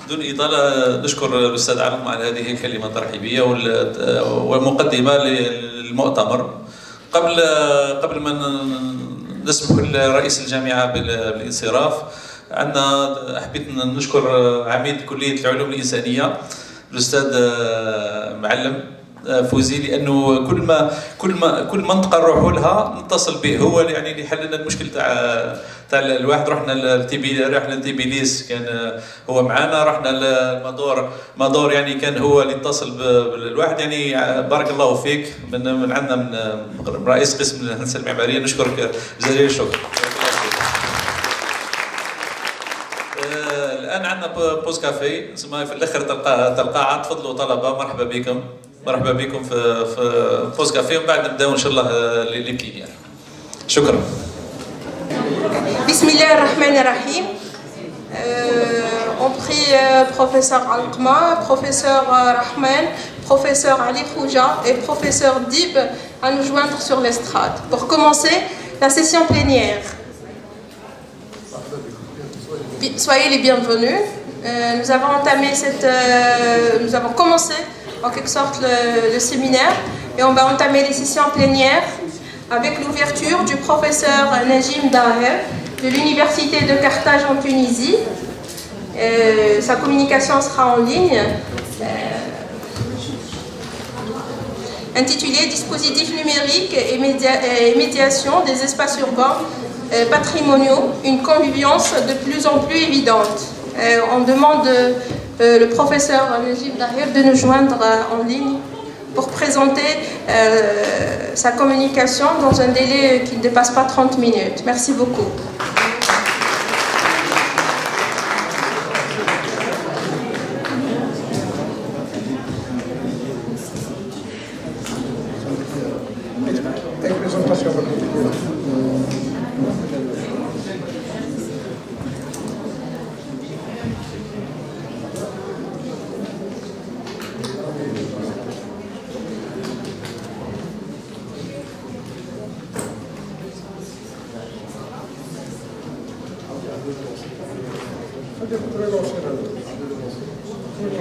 بدون إطالة نشكر الأستاذ علم على هذه الكلمة الترحيبية والمقدمة للمؤتمر. قبل ما نسمح لرئيس الجامعة بالانصراف، حبيت نشكر عميد كلية العلوم الإنسانية الأستاذ معلم فوزي، لانه كل منطقه نروحوا لها نتصل به، هو يعني اللي حل لنا المشكل تاع الواحد. رحنا لتبليس كان هو معنا، رحنا المدور يعني كان هو اللي اتصل بالواحد. يعني بارك الله فيك من عندنا من رئيس قسم الهندسه المعماريه، نشكرك جزيل الشكر. الان عندنا بوز كافي في الاخر تلقى تفضلوا طلبه، مرحبا بكم في بوز كافي، ومن بعد نبداو ان شاء الله لي بلينيير. شكرا. بسم الله الرحمن الرحيم. On prie professeur Alkma, professeur Rahman, professeur Ali Khouja et professeur Dib à nous joindre sur l'estrade pour commencer la session plénière. Soyez les bienvenus. Nous avons commencé en quelque sorte le séminaire et on va entamer les sessions plénières avec l'ouverture du professeur Najim Daher de l'Université de Carthage en Tunisie. Sa communication sera en ligne, intitulée Dispositifs numériques et médiation des espaces urbains patrimoniaux, une convivience de plus en plus évidente. On demande le professeur Najim Daher de nous joindre en ligne pour présenter sa communication dans un délai qui ne dépasse pas 30 minutes. Merci beaucoup.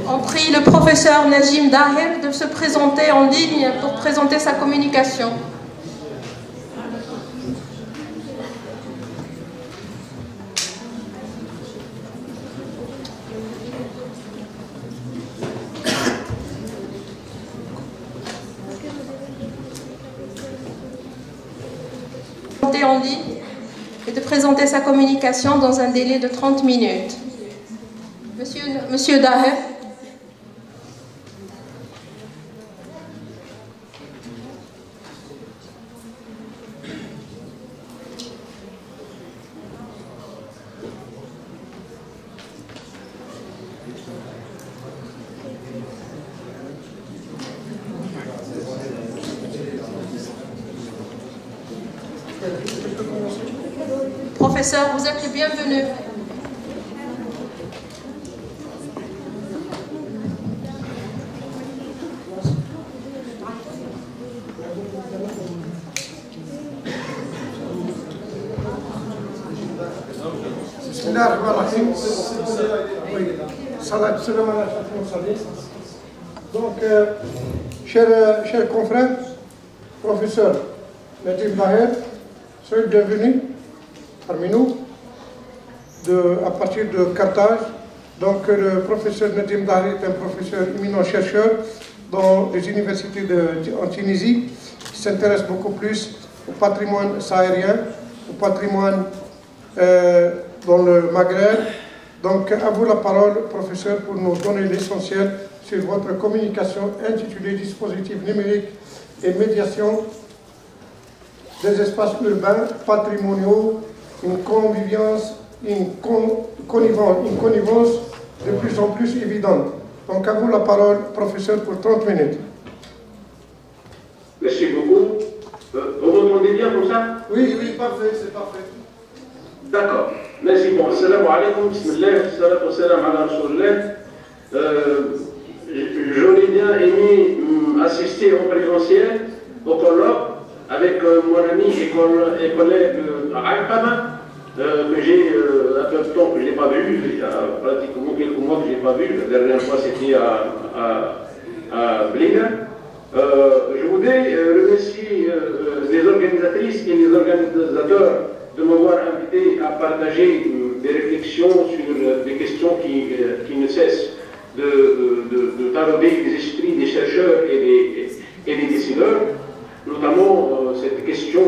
On prie le professeur Najim Daher de se présenter en ligne pour présenter sa communication. En ligne et de présenter sa communication dans un délai de 30 minutes. Monsieur Daher. Professeur, vous êtes le bienvenu. Donc, chers confrères, professeur Najim Daher, soyez bienvenus parmi nous à partir de Carthage. Donc, le professeur Najim Daher est un professeur éminent chercheur dans les universités en Tunisie, qui s'intéresse beaucoup plus au patrimoine sahérien, au patrimoine dans le Maghreb. Donc, à vous la parole, professeur, pour nous donner l'essentiel sur votre communication intitulée Dispositifs numériques et médiation des espaces urbains patrimoniaux, une convivence, une connivence de plus en plus évidente. Donc, à vous la parole, professeur, pour 30 minutes. Merci beaucoup. Vous m'entendez bien comme ça? Oui, parfait, c'est parfait. D'accord. Merci. Bon, assalamu alaikum, bismillah, salatu wassalam ala rasulillah. J'aurais bien aimé assister en présentiel au colloque avec mon ami et collègue Alkama, que j'ai un peu de temps que je n'ai pas vu, il y a pratiquement quelques mois que je n'ai pas vu. La dernière fois, c'était à Blinga. Je voudrais remercier les organisatrices et les organisateurs de m'avoir invité à partager des réflexions sur des questions qui ne cessent de tarauder les esprits des chercheurs et des décideurs, notamment cette question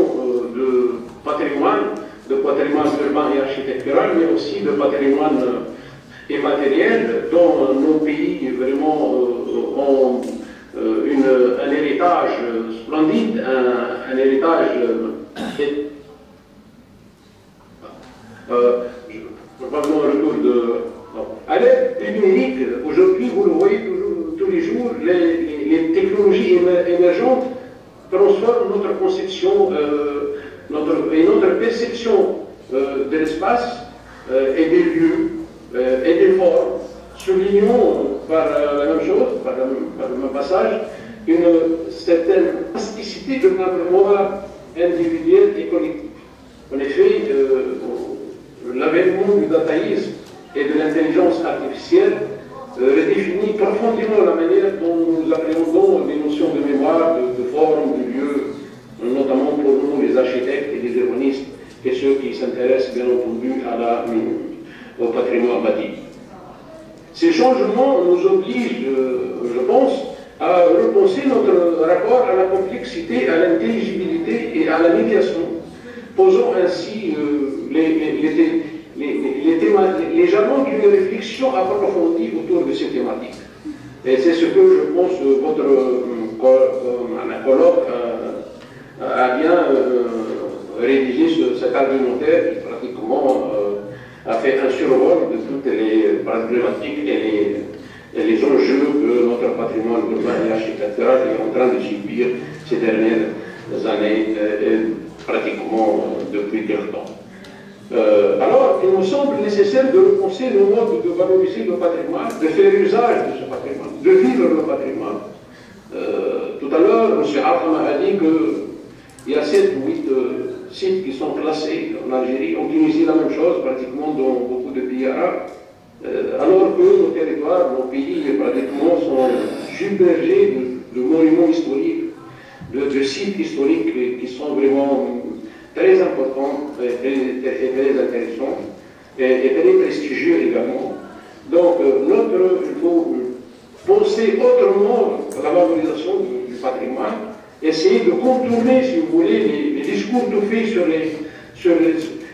de patrimoine urbain et architectural, mais aussi de patrimoine immatériel, dont nos pays vraiment ont un héritage splendide, un héritage probablement un retour de... À l'aide du numérique, aujourd'hui, vous le voyez tous les jours, les technologies émergentes transforment notre conception et notre perception de l'espace et des lieux et des formes. Soulignons par la même chose, par le même passage, une certaine plasticité de la mémoire individuelle et collective. En effet, l'avènement du dataïsme et de l'intelligence artificielle redéfinit profondément la manière dont nous appréhendons les notions de mémoire, de forme, de lieu, notamment pour nous les architectes et les urbanistes et ceux qui s'intéressent bien entendu au patrimoine bâti. Ces changements nous obligent, je pense, à repenser notre rapport à la complexité, à l'intelligibilité et à la médiation, posant ainsi les jalons d'une réflexion approfondie autour de ces thématiques. Et c'est ce que je pense un colloque a bien rédigé cet argumentaire qui pratiquement a fait un survol de toutes les problématiques et les enjeux que notre patrimoine urbain et architectural est en train de subir ces dernières années, pratiquement depuis quelque temps. Alors, il me semble nécessaire de repenser le mode de valoriser le patrimoine, de faire usage de ce patrimoine, de vivre le patrimoine. Tout à l'heure, M. Arham a dit qu'il y a 7 ou 8 sites qui sont classés en Algérie, en Tunisie la même chose, pratiquement dans beaucoup de pays arabes, alors que nos territoires, nos pays pratiquement sont submergés de monuments historiques, de sites historiques qui sont vraiment très importants et très intéressants et très prestigieux également. Donc, il faut penser autrement la valorisation du patrimoine, essayer de contourner, si vous voulez, les discours tout faits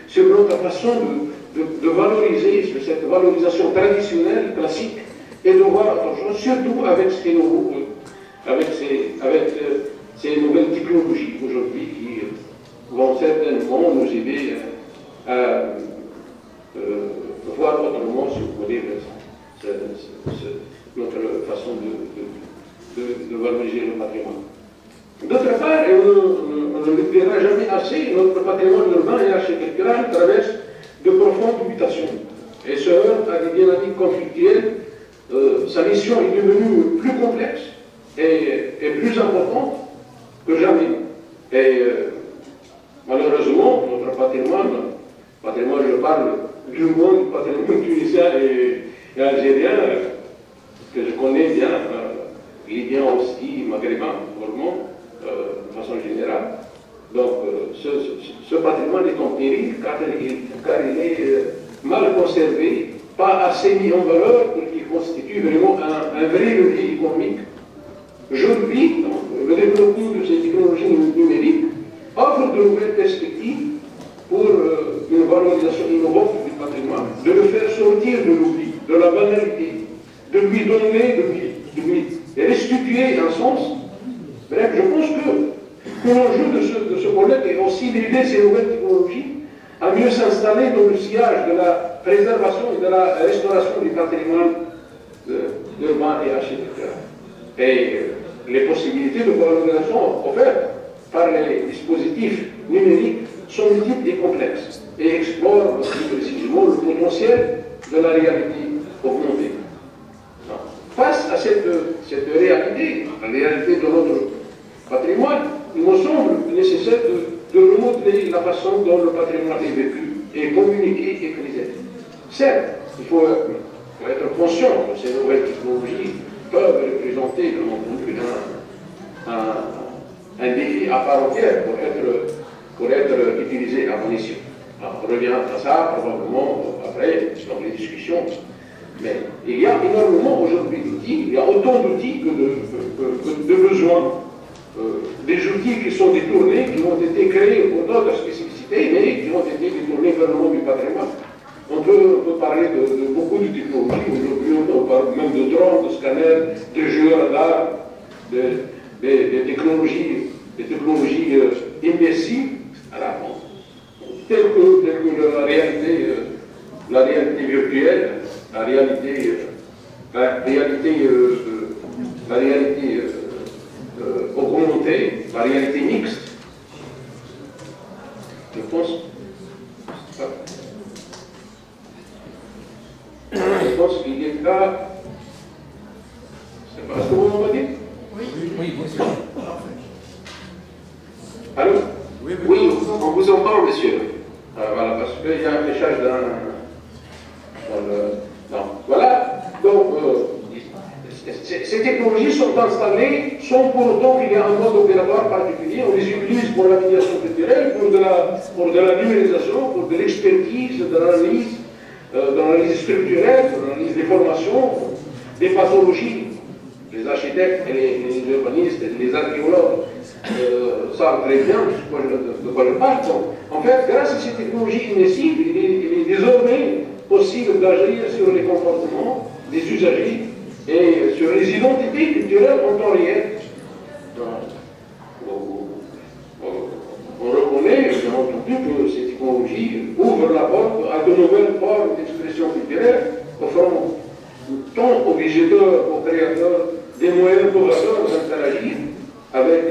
sur notre façon de valoriser, sur cette valorisation traditionnelle, classique, et de voir autre chose, surtout avec ces nouvelles technologies aujourd'hui qui vont certainement nous aider à voir autrement, si vous voulez, notre façon de valoriser le patrimoine. D'autre part, et on ne le dira jamais assez, notre patrimoine urbain et architectural traverse de profondes mutations et se heurte à des dynamiques conflictuelles. Sa mission est devenue plus complexe et plus importante que jamais. Et malheureusement, notre patrimoine, je parle du monde du patrimoine tunisien et algérien, que je connais bien, libyen aussi, maghrébin, vraiment, de façon générale. Donc, ce patrimoine est en péril car il est mal conservé, pas assez mis en valeur pour qu'il constitue vraiment un vrai levier économique. Aujourd'hui, le développement de ces technologies numériques offre de nouvelles perspectives pour une valorisation innovante du patrimoine, de le faire sortir de l'oubli, de la banalité, de lui donner, de lui restituer un sens. Bref, je pense que l'enjeu de ce colloque est aussi d'aider ces nouvelles technologies à mieux s'installer dans le sillage de la préservation et de la restauration du patrimoine urbain et architectural. Et les possibilités de valorisation offertes par les dispositifs numériques sont multiples et complexes et explorent plus précisément le potentiel de la réalité augmentée. Face à cette réalité, la réalité de notre patrimoine, il me semble nécessaire de remodeler la façon dont le patrimoine est vécu et communiqué et présenté. Certes, il faut être conscients que ces nouvelles technologies peuvent représenter, bien entendu, un défi à part entière pour être utilisé à bon escient. On revient à ça probablement après dans les discussions. Mais il y a énormément aujourd'hui d'outils, il y a autant d'outils que de besoins. Des outils qui sont détournés, qui ont été créés pour d'autres spécificités, mais qui ont été détournés vers le monde du patrimoine. On peut parler de beaucoup de technologies. Aujourd'hui, on parle même de drones, de scanners, de jeux radars, des technologies immersives, telles que la réalité virtuelle, la réalité augmentée, la réalité mixte. Je pense qu'il est là. C'est pas ce que vous m'avez dit? Oui, monsieur. Allô? Oui, on vous entend, monsieur. Voilà, parce qu'il y a un fléchage non. Voilà. Donc, ces technologies sont installées sans pour autant qu'il y ait un mode opératoire particulier. On les utilise pour la médiation culturelle, pour de la numérisation, pour de l'expertise, de l'analyse structurelle, de l'analyse des formations, des pathologies. Les architectes et les urbanistes et les archéologues savent très bien de quoi je parle. Donc, en fait, grâce à ces technologies immersives, il est désormais possible d'agir sur les comportements des usagers et sur les identités culturelles en temps réel. On reconnaît, bien entendu, que ces technologies ouvrent la porte à de nouvelles formes d'expression culturelle, offrant tant aux visiteurs, aux créateurs, des moyens novateurs d'interagir avec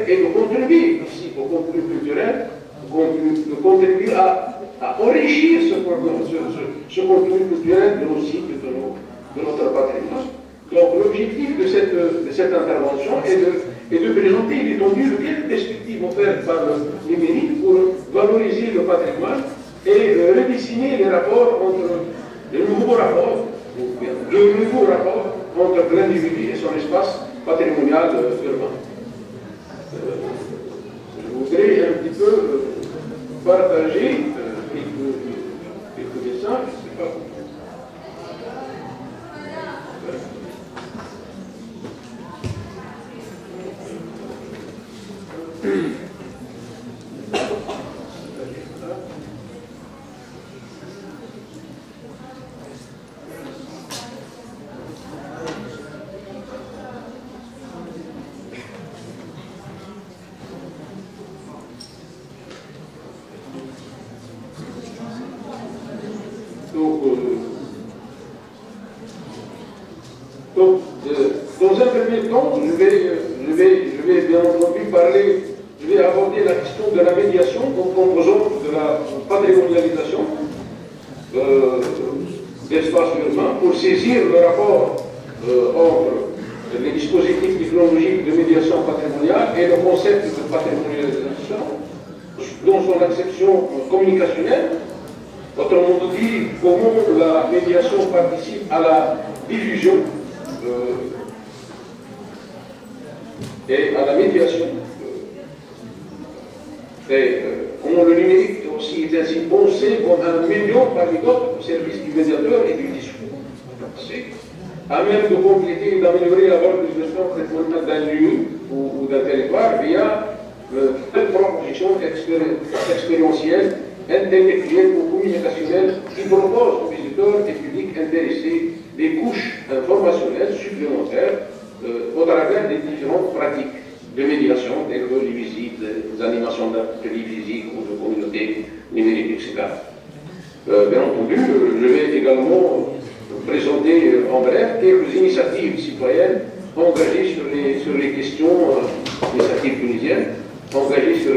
et de contribuer aussi au contenu culturel, de contribuer à enrichir ce contenu culturel de nos sites, de notre patrimoine. Donc l'objectif de cette intervention est de présenter l'étendue de quelques perspectives offertes par le numérique pour valoriser le patrimoine et redessiner les rapports le nouveau rapport entre l'individu et son espace patrimonial urbain. Je voudrais un petit peu partager quelques dessins, je ne sais pas. Donc, dans un premier temps, je vais bien entendu aborder la question de la médiation comme composante de la patrimonialisation d'espace urbain pour saisir le rapport entre les dispositifs technologiques de médiation patrimoniale et le concept de patrimonialisation dans son acception communicationnelle. Autrement dit, comment la médiation participe à la diffusion et à la médiation. Et comment le numérique aussi est ainsi pensé comme un médium parmi d'autres au service du médiateur et du discours. À même de compléter et d'améliorer la valorisation patrimoniale d'un lieu ou d'un territoire via une proposition expérientielle, intellectuelle ou communicationnelle qui propose aux visiteurs et publics intéressés des couches informationnelles supplémentaires au travers des différentes pratiques de médiation, telles que les visites, les animations d'ateliers physiques ou de communautés numériques, etc. Bien entendu, je vais également présenter en bref quelques initiatives citoyennes engagées sur les questions, initiatives tunisiennes, engagées sur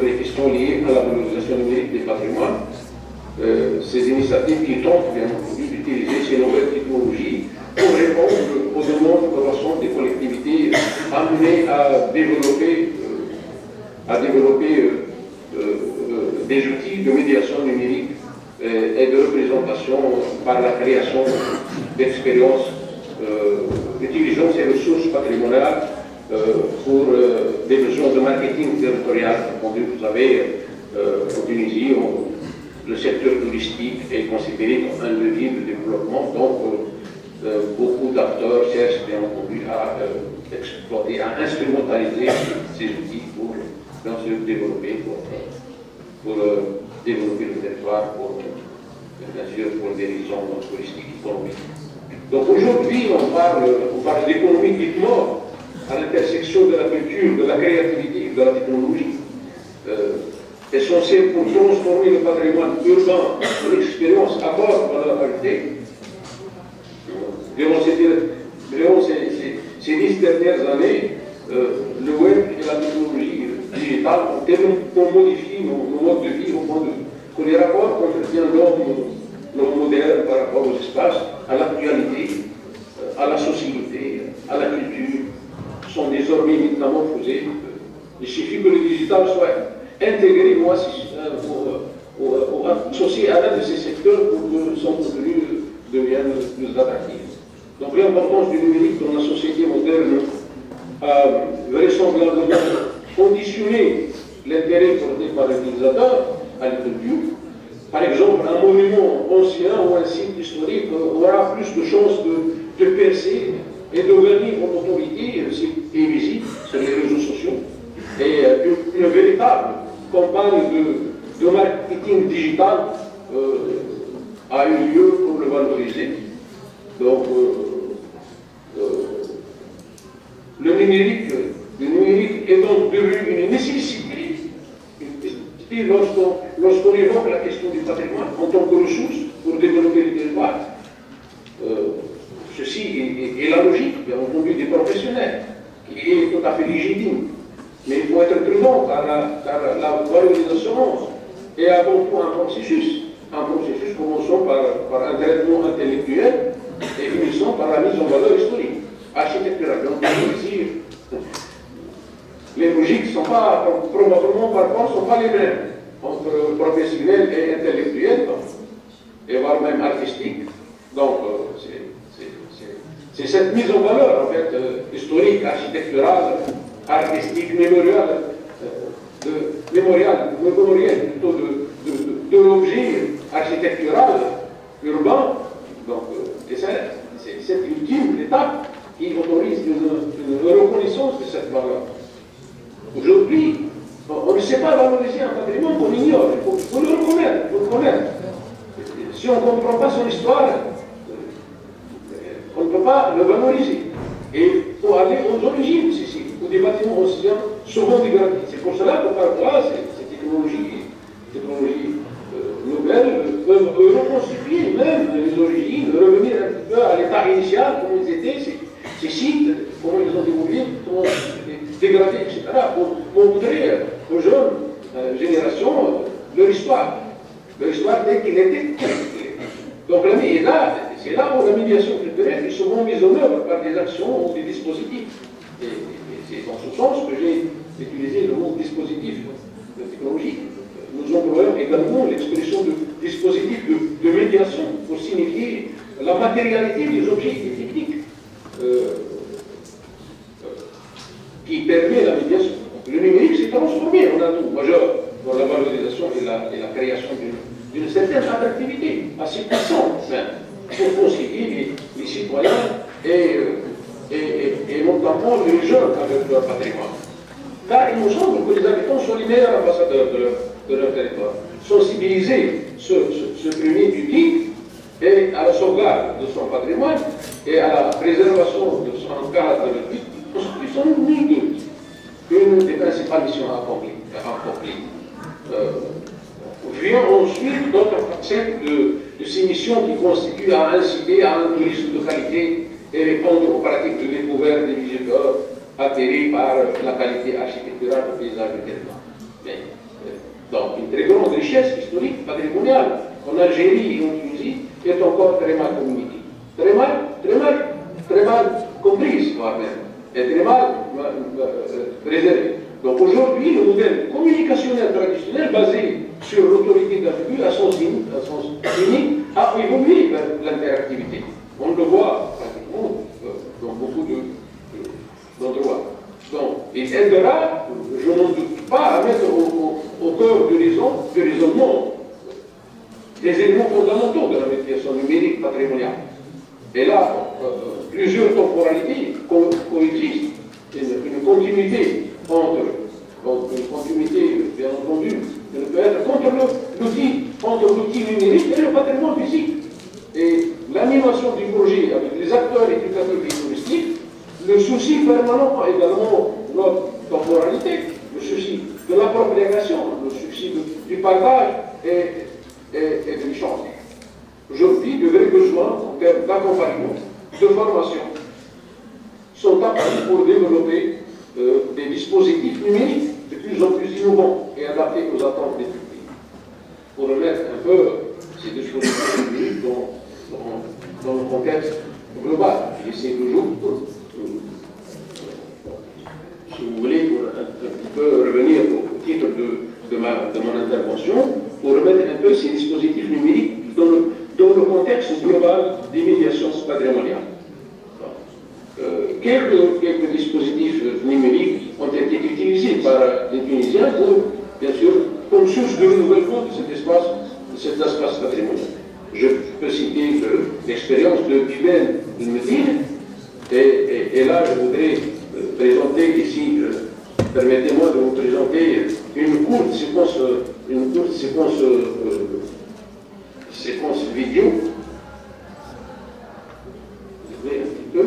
les questions liées à la valorisation numérique des patrimoines. Ces initiatives qui tentent, bien entendu, d'utiliser ces nouvelles technologies pour répondre aux demandes croissantes des collectivités amenées à développer des outils de médiation numérique et de représentation par la création d'expérience, utilisant ces ressources patrimoniales pour des besoins de marketing territorial. Vous avez en Tunisie, le secteur touristique est considéré comme un levier de développement, donc beaucoup d'acteurs cherchent bien entendu à exploiter, à instrumentaliser ces outils pour se développer, pour développer le territoire, bien sûr pour des raisons touristiques, économiques. Donc aujourd'hui, on parle d'économie dite mort à l'intersection de la culture, de la créativité et de la technologie, essentielle pour transformer le patrimoine urbain en expérience à bord de la réalité. Durant ces 10 dernières années, le web et la technologie digitale ont tellement modifié nos modes de vie au point que les rapports qu'entretient l'homme moderne par rapport aux espaces, à l'actualité, à la société, à la culture, sont désormais métamorphosés. Il suffit que le digital soit intégré ou associé à l'un de ces secteurs pour que son contenu devienne plus attractif. Donc l'importance du numérique dans la société moderne a vraisemblablement conditionné l'intérêt porté par l'utilisateur à la culture. Par exemple, un monument ancien ou un site historique aura plus de chances de percer et de gagner en autorité s'il est visible sur les réseaux sociaux. Et une véritable campagne de marketing digital a eu lieu pour le valoriser. Donc, le numérique est donc devenu une nécessité lorsqu'on évoque la question du patrimoine en tant que ressource pour développer le territoire. Ceci est la logique, bien entendu, des professionnels, qui est tout à fait légitime. Mais il faut être prudent, car la valorisation est avant tout un processus commençant par un traitement intellectuel et finissant par la mise en valeur historique, architecturale. Donc, ici, les logiques sont pas, probablement parfois, ne sont pas les mêmes entre professionnels et intellectuels, et voire même artistiques. Donc, c'est cette mise en valeur, en fait, historique, architecturale, artistique, mémorielle plutôt de l'objet architectural urbain. Donc, c'est cette ultime étape qui autorise une reconnaissance de cette valeur. Aujourd'hui, on ne sait pas valoriser un patrimoine qu'on ignore. Il faut le reconnaître. Si on ne comprend pas son histoire, on ne peut pas le valoriser. Et il faut aller aux origines, où des bâtiments anciens souvent dégradés. C'est pour cela que parfois, ces technologies nouvelles peuvent reconstituer même les origines, revenir un petit peu à l'état initial, comment ils étaient, ces sites, comment ils ont évolué, comment ils ont été dégradés, etc., pour montrer aux jeunes générations leur histoire telle qu'il était. Donc c'est là où la médiation culturelle est souvent mise en œuvre par des actions ou des dispositifs. Et c'est dans ce sens que j'ai utilisé le mot dispositif technologique. Nous employons également l'expression de dispositif de médiation pour signifier la matérialité des objets techniques qui permet la médiation. Le numérique s'est transformé en atout majeur dans la valorisation et la création d'une certaine attractivité, assez puissante même, pour concilier les citoyens et notamment les jeunes avec leur patrimoine. Car il nous semble que les habitants sont les meilleurs ambassadeurs de leur territoire. Sensibiliser ce premier public et à la sauvegarde de son patrimoine et à la préservation de son cadre de vie sont une des principales missions accomplies. Vient ensuite d'autres facettes de ces missions qui constituent à inciter à un tourisme de qualité et répondre aux pratiques de découverte des visiteurs atterrés par la qualité architecturale du paysage du territoire. Donc une très grande richesse historique, patrimoniale, en Algérie et en Tunisie, est encore très mal communiquée. Très mal comprise, voire même, et très mal préservée. Donc aujourd'hui, le modèle communicationnel traditionnel basé sur l'autorité d'un public à sens unique a évolué vers l'interactivité. patrimoniale. Et là, plusieurs temporalités coexistent. Une continuité une continuité, bien entendu, peut être entre l'outil numérique et le patrimoine physique. Et l'animation du projet avec les acteurs éducatifs et touristiques, le souci permanent également de notre temporalité, le souci de l'appropriation, le souci du partage et de l'échange. Aujourd'hui, de vrais besoins en termes d'accompagnement, de formation, sont apparus pour développer des dispositifs numériques de plus en plus innovants et adaptés aux attentes des publics. Pour remettre un peu ces dispositifs numériques dans le contexte global. J'essaie toujours, si vous voulez, pour un petit peu revenir au titre de mon intervention, pour remettre un peu ces dispositifs numériques dans le contexte global des médiations patrimoniales. Quelques dispositifs numériques ont été utilisés par les Tunisiens pour, bien sûr, comme source de renouvellement de cet espace patrimonial. Je peux citer l'expérience de Guben Medine, et là je voudrais présenter ici, permettez-moi de vous présenter une courte séquence vidéo. Vous voyez un petit peu.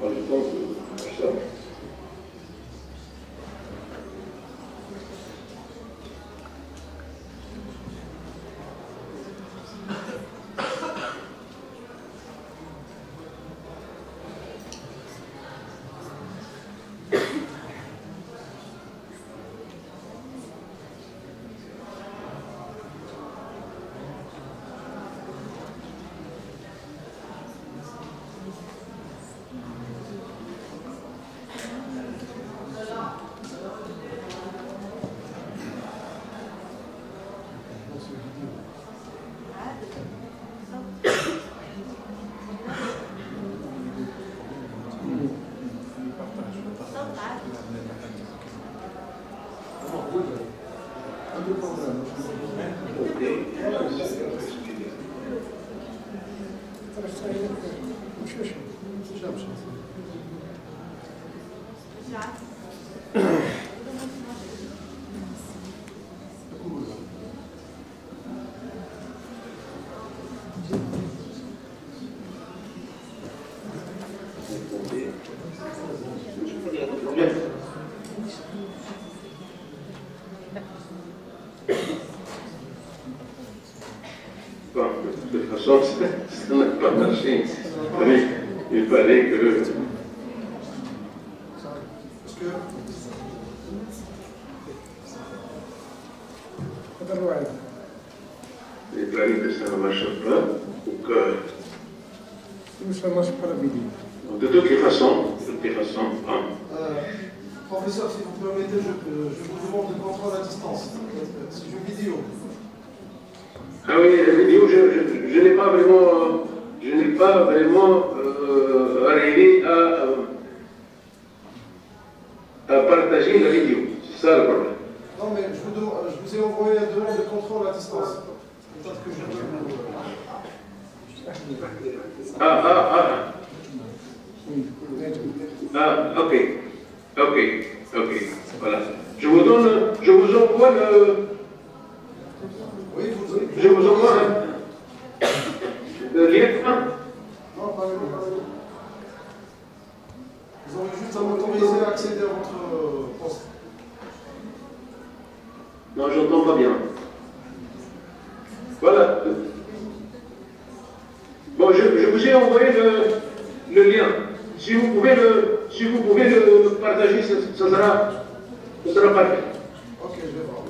Pas le temps de faire ça. De toute façon, ça n'a pas marché. Il fallait que... Il fallait que ça ne marche pas, ou que... De toutes les façons, hein. Professeur, si vous permettez, je vous demande de contrôle à distance. C'est une vidéo. Ah oui, la vidéo, je n'ai pas vraiment arrivé à partager la vidéo. C'est ça le problème. Non, mais je vous ai envoyé une demande de contrôle à distance. Peut-être que ok. Voilà. Je vous envoie le... Oui, je vous envoie le lien. Non, pas le lien. Vous aurez juste à m'autoriser à accéder à votre poste. Non, j'entends pas bien. Voilà. Bon, je vous ai envoyé le lien. Si vous pouvez le partager, ça sera parfait. Ok, je vais voir.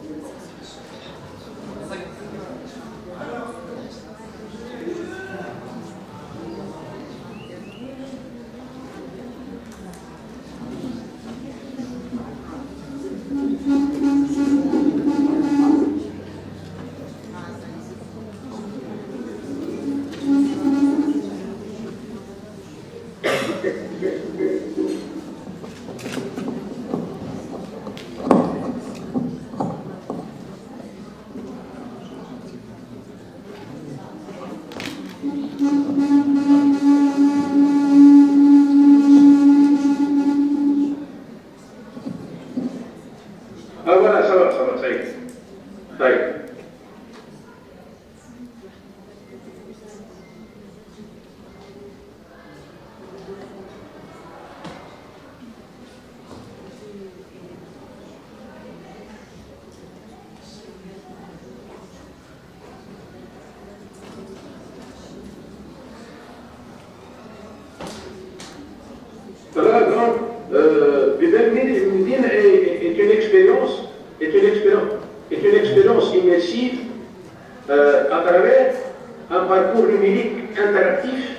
Voilà, donc, Medine est une expérience immersive à travers un parcours numérique interactif.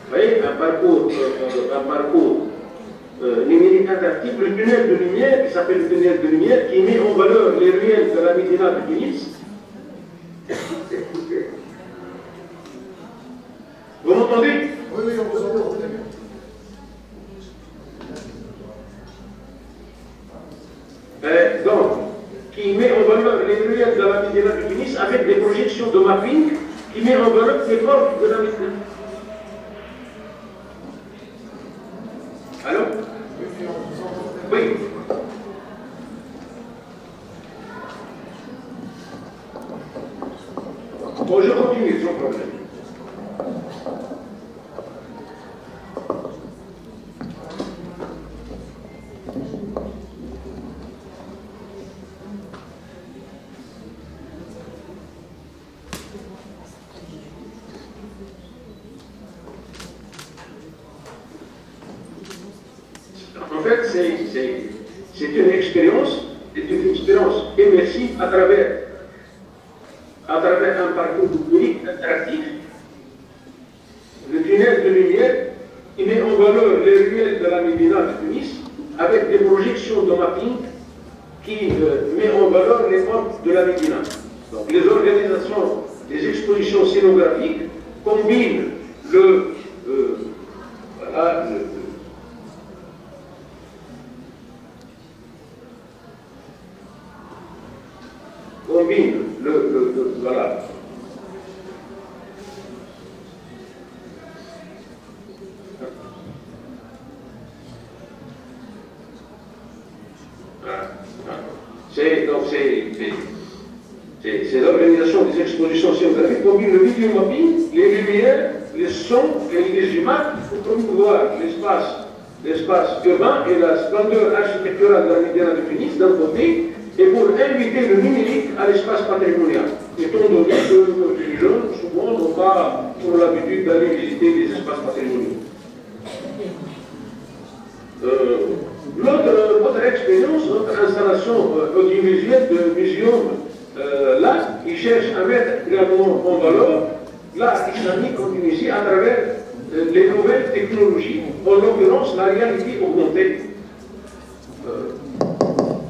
Vous voyez, un parcours numérique interactif, le tunnel de lumière, qui s'appelle le tunnel de lumière, qui met en valeur les ruelles de la Médina de Tunis. Vous m'entendez? Oui, oui, on vous entend très bien. Donc, qui met en valeur les ruelles de la Médina de Tunis avec des projections de mapping qui met en valeur les corps de la Médina. Allô? Oui. Bon, je continue, sans problème. En fait, c'est une expérience immersive à travers un parcours numérique interactif, le tunnel de lumière qui met en valeur les ruelles de la Médina de Tunis avec des projections de mapping qui met en valeur les portes de la Médina. Donc les organisations des expositions scénographiques combinent voilà. C'est l'organisation des expositions scénographiques combine le vidéo mapping, les lumières, les sons et les images pour promouvoir l'espace urbain et la splendeur architecturale de la Médina de Tunis d'un côté, et pour inviter le numérique à l'espace patrimonial. Étant donné que les jeunes, souvent, n'ont pas pour l'habitude d'aller visiter les espaces patrimoniaux. Notre expérience, notre installation audiovisuelle de Muséum là, il cherche à mettre également en valeur l'art islamique en Tunisie à travers les nouvelles technologies, en l'occurrence la réalité augmentée.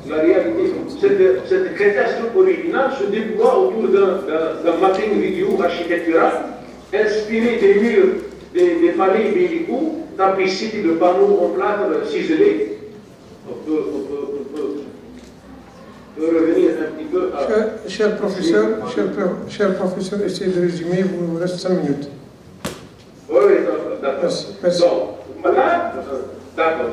La réalité, cette catastrophe originale se déploie autour d'un mapping vidéo architectural inspiré des murs des palais médicaux, tapissés de panneaux en plâtre ciselés. On peut revenir un petit peu à... Cher professeur, essayez de résumer, il vous reste 5 minutes. Oui, d'accord. Merci. Donc, voilà, d'accord.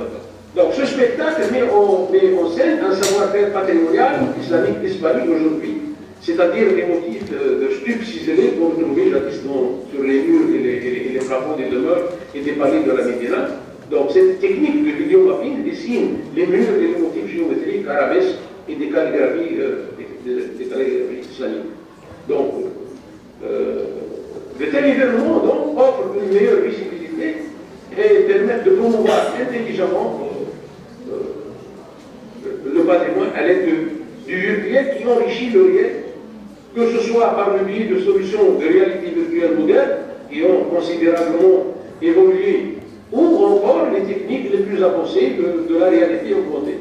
Donc, ce spectacle met en scène un savoir-faire patrimonial islamique disparu aujourd'hui, c'est-à-dire des motifs de stupes ciselés qu'on retrouvait jadis sur les murs et les plafonds des demeures et des palais de la Médina. Donc, cette technique de vidéomapping dessine les murs et les motifs géométriques, arabesques et des calligraphies islamiques. Donc, de tels événements offrent une meilleure visibilité et permettent de promouvoir intelligemment le patrimoine à l'aide du virtuel qui enrichit le réel, que ce soit par le biais de solutions de réalité virtuelle moderne qui ont considérablement évolué, ou encore les techniques les plus avancées de la réalité augmentée.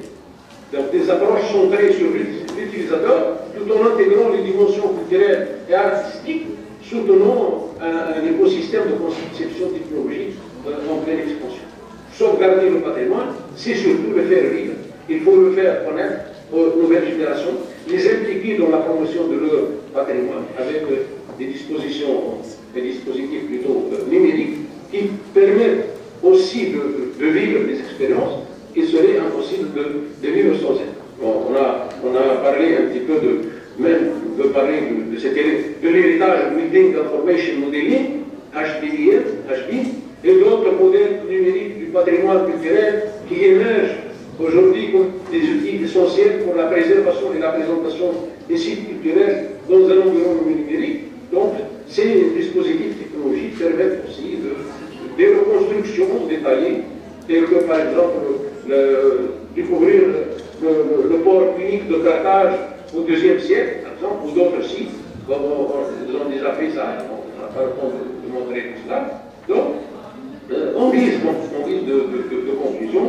Donc des approches centrées sur l'utilisateur, tout en intégrant les dimensions culturelles et artistiques, soutenant un écosystème de conception technologique en pleine expansion. Sauvegarder le patrimoine, c'est surtout le faire vivre. Il faut le faire connaître aux nouvelles générations, les impliquer dans la promotion de leur patrimoine avec des dispositifs plutôt numériques qui permettent aussi de vivre des expériences qui seraient impossibles de vivre sans elles. Bon, on a parlé un petit peu de l'héritage Building Information Modeling, HBI, et d'autres modèles numériques du patrimoine culturel qui émergent aujourd'hui comme des outils essentiels pour la préservation et la présentation des sites culturels dans un environnement numérique. Donc, ces dispositifs technologiques permettent aussi des reconstructions détaillées tel que par exemple découvrir le port unique de Carthage au IIe siècle, par exemple, ou d'autres sites, comme ils ont déjà fait ça, on n'a pas le temps de montrer tout cela. Donc, on vise de conclusion,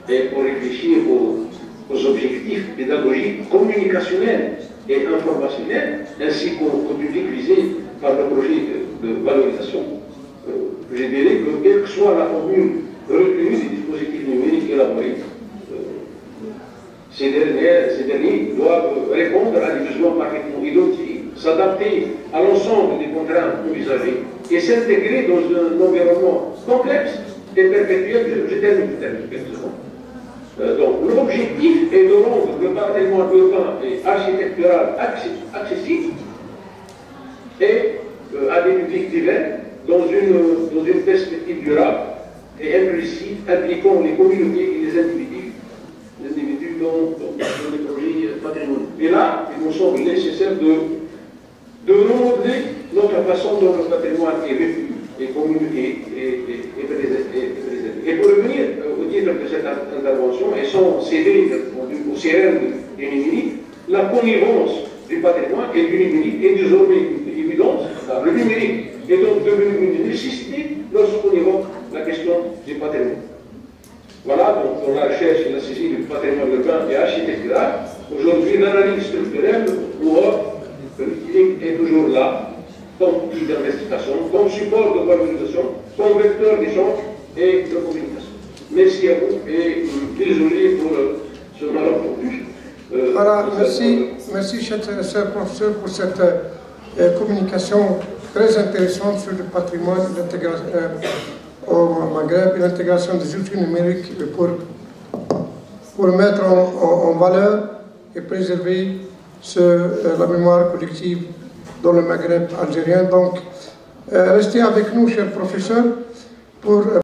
et pour réfléchir aux objectifs pédagogiques, communicationnels et informationnels, ainsi qu'au public visé par le projet de valorisation. Je dirais que quelle que soit la formule retenue des dispositifs numériques élaborés, ces derniers doivent répondre à des besoins parfaitement identifiés, s'adapter à l'ensemble des contraintes envisagées et s'intégrer dans un environnement complexe et perpétuel. Je termine quelques secondes. Donc l'objectif est de rendre le patrimoine urbain et architectural accessible et à des publics divers dans une perspective durable et inclusive impliquant les communautés et les individus dans les projets patrimoniaux. Et là, il nous semble nécessaire de remodeler notre façon dont le patrimoine est vécu et communiqué et préservé. Et pour revenir au titre de cette intervention, et sans céder au CRM du numérique, la connivence du patrimoine et du numérique est désormais évidente. Le numérique est donc devenu une nécessité lorsqu'on évoque la question du patrimoine. Voilà, donc dans la recherche et la saisie du patrimoine urbain et architectural, aujourd'hui l'analyse structurelle ou autre est toujours là, comme outil d'investigation, comme support de valorisation, comme vecteur d'échange et de communication. Merci à vous et désolé pour ce malentendu. Voilà, merci cher professeur pour cette communication très intéressante sur le patrimoine au Maghreb et l'intégration des outils numériques pour mettre en valeur et préserver la mémoire collective dans le Maghreb algérien. Donc, restez avec nous, chers professeurs, pour